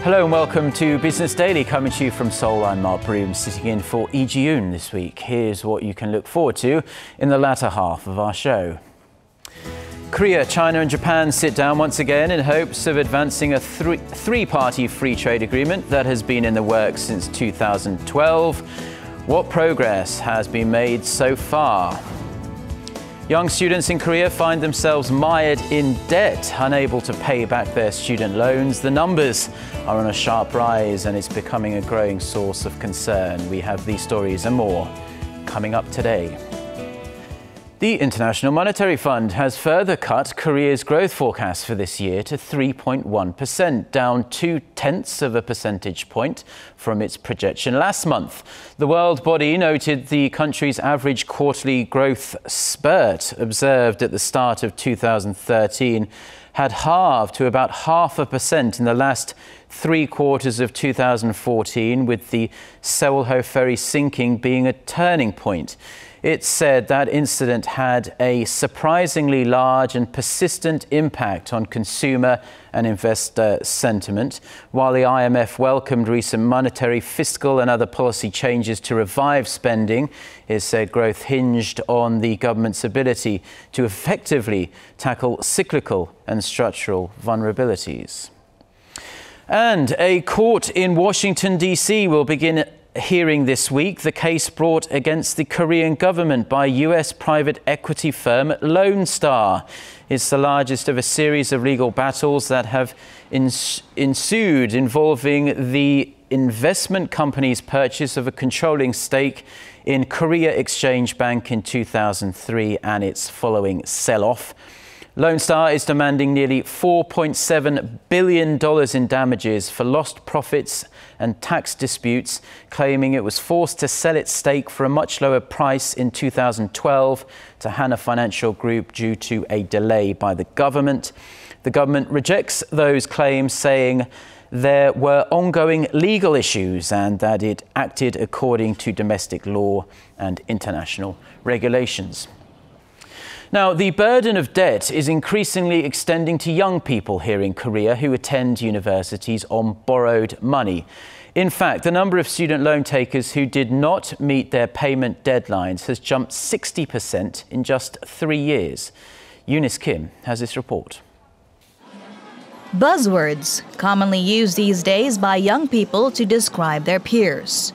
Hello and welcome to Business Daily, coming to you from Seoul. I'm Mark Broom, sitting in for Lee Ji-yoon this week. Here's what you can look forward to in the latter half of our show. Korea, China and Japan sit down once again in hopes of advancing a three-party free trade agreement that has been in the works since 2012. What progress has been made so far? Young students in Korea find themselves mired in debt, unable to pay back their student loans. The numbers are on a sharp rise and it's becoming a growing source of concern. We have these stories and more coming up today. The International Monetary Fund has further cut Korea's growth forecast for this year to 3.1%, down 0.2 of a percentage point from its projection last month. The world body noted the country's average quarterly growth spurt observed at the start of 2013 had halved to about 0.5% in the last 3 quarters of 2014, with the Seoul ferry sinking being a turning point. It said that incident had a surprisingly large and persistent impact on consumer and investor sentiment. While the IMF welcomed recent monetary, fiscal and other policy changes to revive spending, it said growth hinged on the government's ability to effectively tackle cyclical and structural vulnerabilities. And a court in Washington, D.C. will begin hearing this week the case brought against the Korean government by US private equity firm Lone Star. It's the largest of a series of legal battles that have ensued involving the investment company's purchase of a controlling stake in Korea Exchange Bank in 2003 and its following sell-off. Lone Star is demanding nearly $4.7 billion in damages for lost profits and tax disputes, claiming it was forced to sell its stake for a much lower price in 2012 to Hana Financial Group due to a delay by the government. The government rejects those claims, saying there were ongoing legal issues and that it acted according to domestic law and international regulations. Now, the burden of debt is increasingly extending to young people here in Korea who attend universities on borrowed money. In fact, the number of student loan takers who did not meet their payment deadlines has jumped 60% in just 3 years. Eunice Kim has this report. Buzzwords commonly used these days by young people to describe their peers.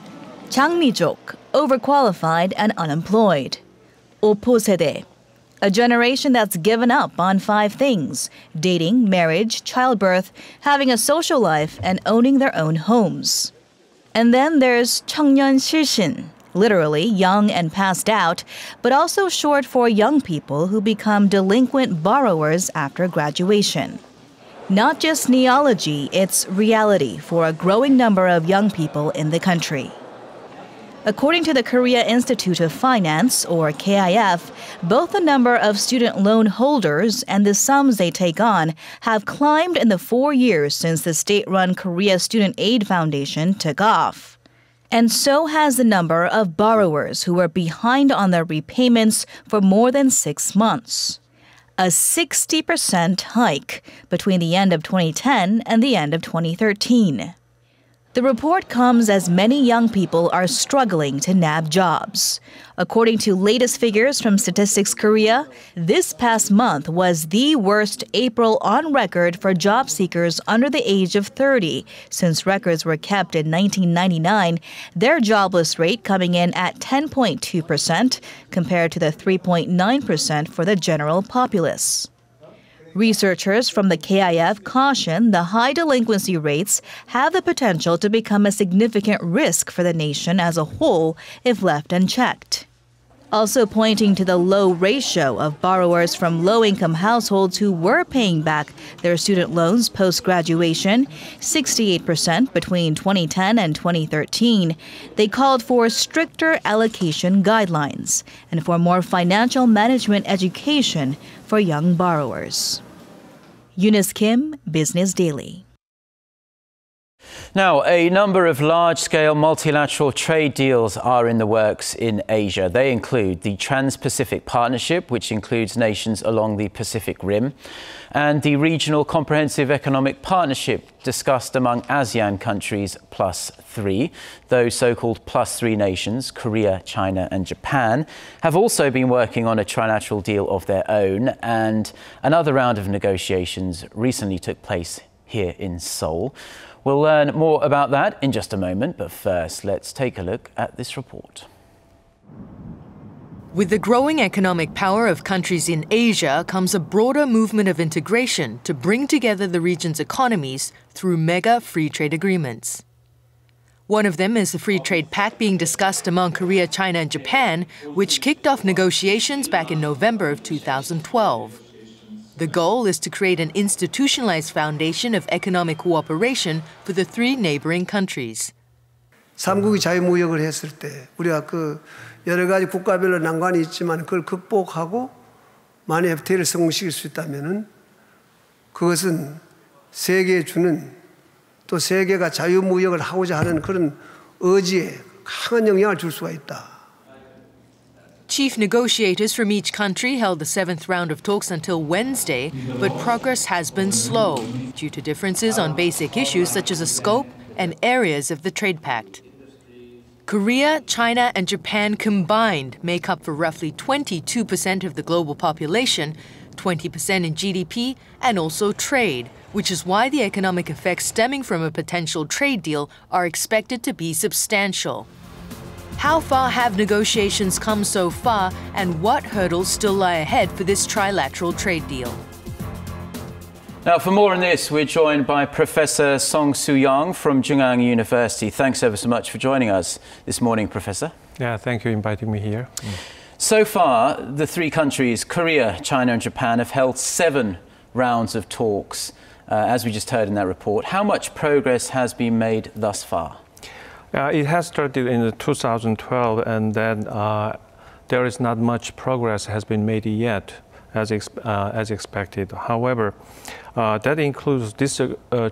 장미족, overqualified and unemployed. 오포세대, a generation that's given up on 5 things: dating, marriage, childbirth, having a social life, and owning their own homes. And then there's 청년실신, literally young and passed out, but also short for young people who become delinquent borrowers after graduation. Not just neology, it's reality for a growing number of young people in the country. According to the Korea Institute of Finance, or KIF, both the number of student loan holders and the sums they take on have climbed in the 4 years since the state-run Korea Student Aid Foundation took off. And so has the number of borrowers who are behind on their repayments for more than 6 months. A 60% hike between the end of 2010 and the end of 2013. The report comes as many young people are struggling to nab jobs. According to latest figures from Statistics Korea, this past month was the worst April on record for job seekers under the age of 30 since records were kept in 1999, their jobless rate coming in at 10.2% compared to the 3.9% for the general populace. Researchers from the KIF caution the high delinquency rates have the potential to become a significant risk for the nation as a whole if left unchecked. Also pointing to the low ratio of borrowers from low-income households who were paying back their student loans post-graduation, 68% between 2010 and 2013, they called for stricter allocation guidelines and for more financial management education for young borrowers. Eunice Kim, Business Daily. Now, a number of large-scale multilateral trade deals are in the works in Asia. They include the Trans-Pacific Partnership, which includes nations along the Pacific Rim, and the Regional Comprehensive Economic Partnership discussed among ASEAN countries +3. Those so-called +3 nations, Korea, China and Japan, have also been working on a trilateral deal of their own, and another round of negotiations recently took place here in Seoul. We'll learn more about that in just a moment, but first, let's take a look at this report. With the growing economic power of countries in Asia comes a broader movement of integration to bring together the region's economies through mega free trade agreements. One of them is the Free Trade Pact being discussed among Korea, China and Japan, which kicked off negotiations back in November of 2012. The goal is to create an institutionalized foundation of economic cooperation for the three neighboring countries. 삼국이 자유무역을 했을 때 우리가 여러 가지 국가별로 난관이 있지만 그걸 극복하고 만약 FTA를 성공시킬 수 있다면은 그것은 세계에 주는 또 세계가 자유무역을 하고자 하는 그런 의지에 강한 영향을 줄 수가 있다. Chief negotiators from each country held the 7th round of talks until Wednesday, but progress has been slow due to differences on basic issues such as the scope and areas of the trade pact. Korea, China, and Japan combined make up for roughly 22% of the global population, 20% in GDP, and also trade, which is why the economic effects stemming from a potential trade deal are expected to be substantial. How far have negotiations come so far, and what hurdles still lie ahead for this trilateral trade deal? Now, for more on this, we're joined by Professor Song Soo-young from Jungang University. Thanks ever so much for joining us this morning, Professor. Yeah, thank you for inviting me here. So far, the three countries, Korea, China and Japan, have held 7 rounds of talks, as we just heard in that report. How much progress has been made thus far? It has started in 2012, and then there is not much progress has been made yet, as expected. However, that includes this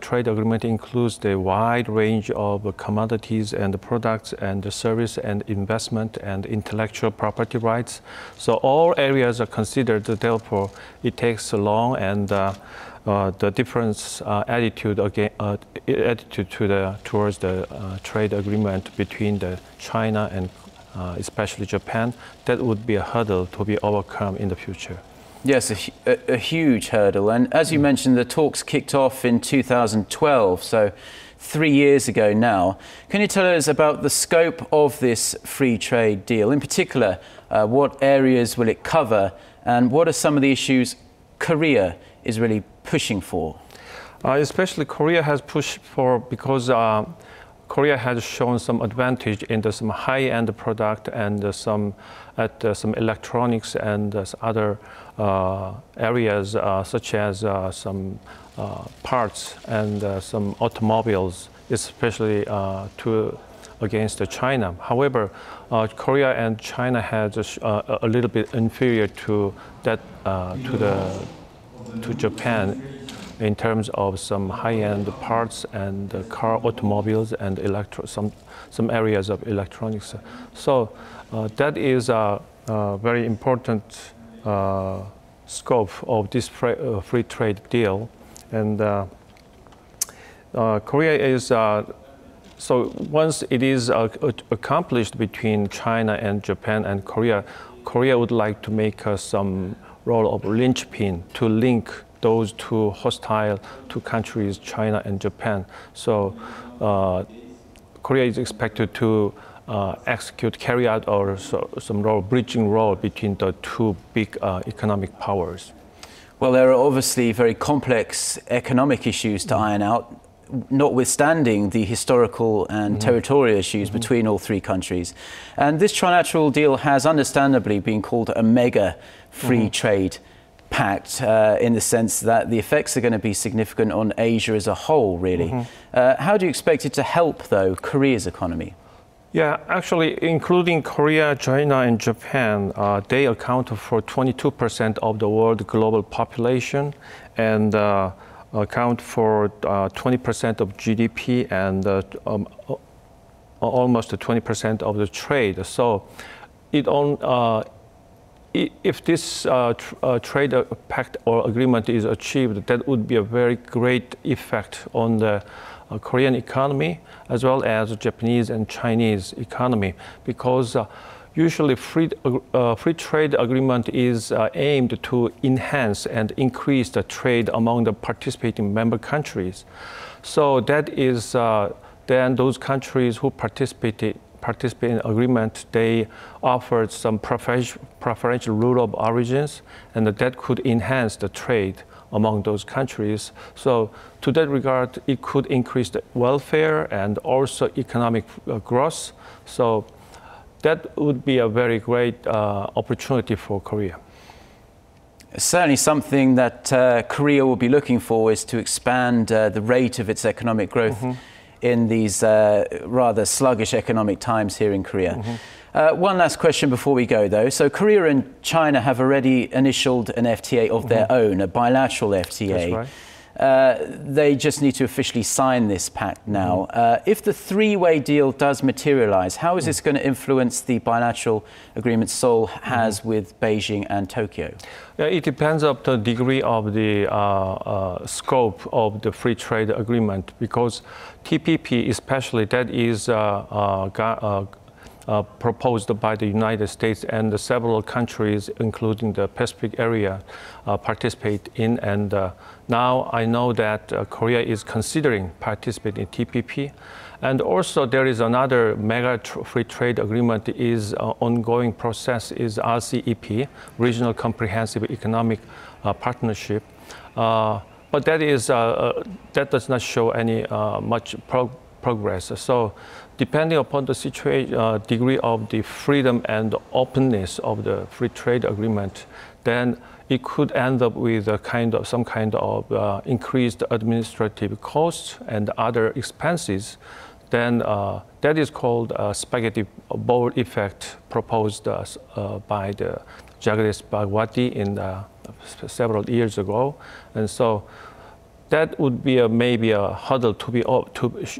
trade agreement includes the wide range of commodities and products and the service and investment and intellectual property rights. So all areas are considered. Therefore, it takes long, and the different attitude towards the trade agreement between China and especially Japan, that would be a hurdle to be overcome in the future. Yes, a huge hurdle. And as you mentioned, the talks kicked off in 2012, so 3 years ago now. Can you tell us about the scope of this free trade deal? In particular, what areas will it cover, and what are some of the issues Korea is really pushing for? Especially Korea has pushed for, because Korea has shown some advantage in some high-end product and some electronics and other areas such as some parts and some automobiles, especially against China. However, Korea and China has a little bit inferior to that to Japan in terms of some high-end parts and car automobiles and some areas of electronics. So that is a very important scope of this free trade deal. And Korea is, so once it is accomplished between China and Japan and Korea, Korea would like to make some role of linchpin to link those two two countries, China and Japan. So Korea is expected to carry out some bridging role between the two big economic powers. Well, there are obviously very complex economic issues to iron out, notwithstanding the historical and territorial issues between all three countries. And this trilateral deal has understandably been called a mega free trade pact in the sense that the effects are going to be significant on Asia as a whole, really. How do you expect it to help, though, Korea's economy? Yeah, actually, including Korea, China, and Japan, they account for 22% of the world global population, and account for 20% of GDP and almost 20% of the trade. So if this trade pact or agreement is achieved, that would be a very great effect on the Korean economy as well as Japanese and Chinese economy, because usually free trade agreement is aimed to enhance and increase the trade among the participating member countries. So that is then those countries who participate in agreement, they offered some preferential rule of origins, and that could enhance the trade among those countries. So to that regard, it could increase the welfare and also economic growth. So that would be a very great opportunity for Korea. Certainly something that Korea will be looking for is to expand the rate of its economic growth in these rather sluggish economic times here in Korea. One last question before we go, though. So Korea and China have already initialed an FTA of their own, a bilateral FTA. That's right. They just need to officially sign this pact now. If the three-way deal does materialize, how is this going to influence the bilateral agreement Seoul has with Beijing and Tokyo? It depends on the degree of the scope of the free trade agreement, because TPP especially, that is proposed by the United States, and several countries, including the Pacific area, participate in. And now I know that Korea is considering participating in TPP. And also there is another mega free trade agreement is ongoing process is RCEP, Regional Comprehensive Economic Partnership. But that is that does not show any much progress. So depending upon the situation, degree of the freedom and openness of the free trade agreement, then it could end up with some kind of increased administrative costs and other expenses. Then that is called spaghetti bowl effect, proposed by the Jagdish Bhagwati in several years ago. And so that would be maybe a hurdle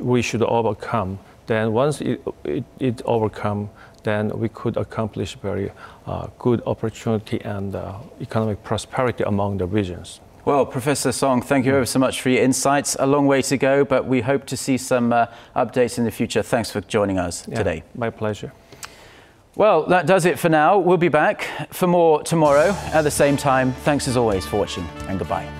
we should overcome. Then once it overcome, then we could accomplish very good opportunity and economic prosperity among the regions. Well, Professor Song, thank you ever so much for your insights. A long way to go, but we hope to see some updates in the future. Thanks for joining us today. My pleasure. Well, that does it for now. We'll be back for more tomorrow at the same time. Thanks as always for watching, and goodbye.